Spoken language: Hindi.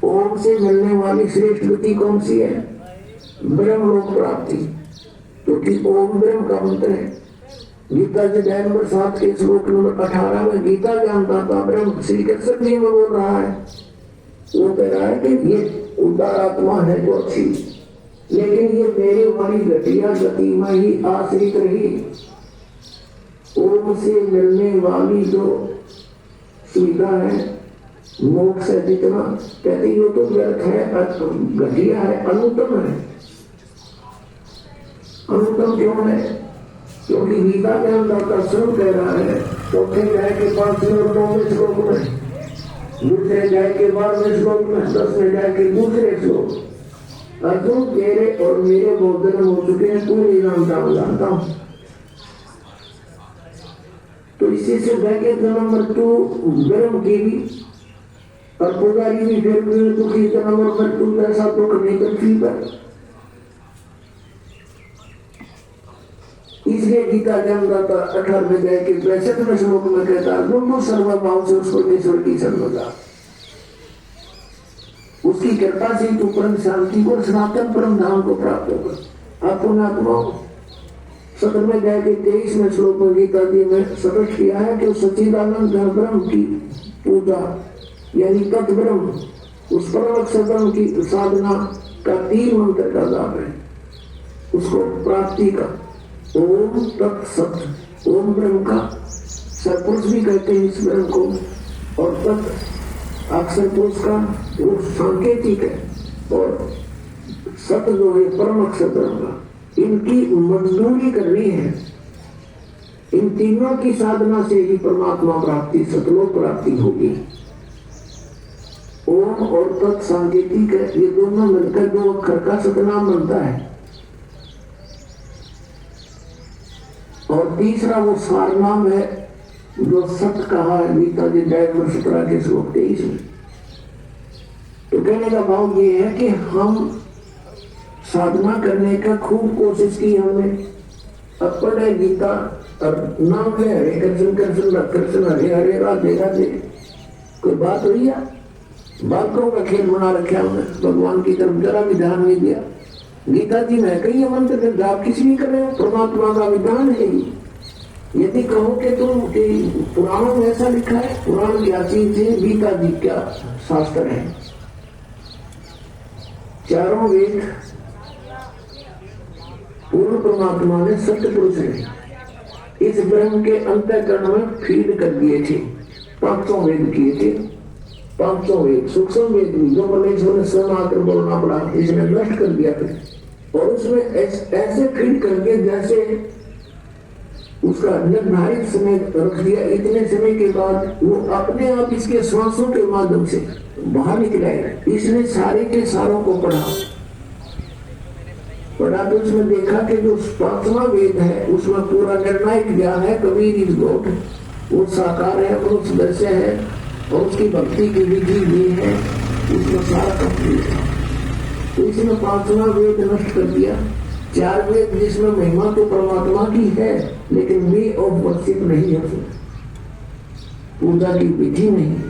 ओम से मिलने वाली श्रेष्ठ गति कौन सी है? ब्रह्म लोक प्राप्ति, क्योंकि ओम ब्रह्म का मंत्र है। गीता जी अध्याय नंबर 7 के श्लोक नंबर 18 में गीता ज्ञानदाता ब्रह्म श्री कृष्ण जी में बोल रहा है। वो कह रहा है कि ये उदार आत्मा है जो अच्छी, लेकिन ये मेरी वाली घटिया गति में ही आश्रित रही। ओम से मिलने वाली जो सुविधा है, मोक्ष है, जितना कहते वो तो व्यर्थ है, घटिया है, अनुत्तम है। अनुत्तम क्यों है? क्योंकि गीता के अंदर दर्शन कह रहा है, चौथे अध्याय के 5वें और 9वें श्लोक में, दूसरे अध्याय के 12वें श्लोक में, 10वें अध्याय के दूसरे श्लोक, अर्जुन तेरे और मेरे बोधन हो चुके हैं, तू नहीं जानता हूं। तो इसी से बैके नंबर 2 ब्रह्म की भी और पुजारी भी फिर दुखी नंबर 2 ऐसा दुख नहीं पृथ्वी पर। इसलिए गीता के अंदर 18वें अध्याय के 65वें श्लोक में कहता है दोनों सर्वभाव से उसको ईश्वर की सर्वदा, उसकी कृपा से तू परम शांति को, सनातन परम धाम को प्राप्त होगा। अपने आत्मा 17वें अध्याय के 23वें श्लोक में गीता जी में स्पष्ट किया है कि सच्चिदानंद ब्रह्म की पूजा यानी तत् ब्रह्म, उस परम अक्षर ब्रह्म की साधना का 3 मंत्र का जाप है, उसको प्राप्ति का। ओम तत्सत, ओम ब्रह्म का सत्पुरुष भी कहते हैं इस ब्रह्म को, और तत् अक्षर पुरुष का वो सांकेतिक है, और सत जो है परम अक्षर ब्रह्म का। इनकी मजदूरी करनी है। इन तीनों की साधना से ही परमात्मा प्राप्ति, सतलोक प्राप्ति होगी। ओम और तत् सांकेतिक है, ये दोनों मिलकर 2 अक्षर का सतनाम बनता है। और तीसरा वो सार नाम है जो सत कहा है गीता जी अध्याय नंबर 17 के श्लोक 23 में। तो कहने का भाव ये है कि हम साधना करने का खूब कोशिश की हमने, अब पढ़े गीता और नाम ले हरे कृष्ण कृष्ण कृष्ण हरे हरे राधे राधे, कोई बात हुई है? बातों का खेल बना रखा हमने, भगवान की तरफ जरा भी ध्यान नहीं दिया। गीता जी में कई मंत्र के जाप किसी भी कर रहे हो, परमात्मा का विधान है। यदि कहो कि तुम पुराणों में ऐसा लिखा है, पुराण क्या चीज है, गीता जी क्या शास्त्र है। चारों वेद पूर्ण परमात्मा ने सत्य पुरुष है इस ब्रह्म के अंतःकरण में फीड कर दिए थे। 500 वेद किए थे, 500 वेद, सूक्ष्म वेद भी जो परमेश्वर ने स्वयं आकर बोलना पड़ा, इसने नष्ट कर दिया था। और उसमें ऐसे फीड करके जैसे उसका निर्धारित समय रख दिया, इतने समय के बाद वो अपने आप इसके श्वासों के माध्यम से बाहर निकला है। इसने सारे के सारों को पढ़ा तो उसमें देखा कि जो 5वां वेद है उसमें पूरा निर्णायक ज्ञान है, कबीर इज गॉड, वो साकार है, वो सदस्य है, और उसकी भक्ति की विधि भी है, उसमें सारा कंप्लीट है। तो इसने 5वां वेद नष्ट कर दिया। 4 वेद जिसमें महिमा तो परमात्मा की है, लेकिन वे ऑफ वर्शिप नहीं है, पूजा की विधि नहीं।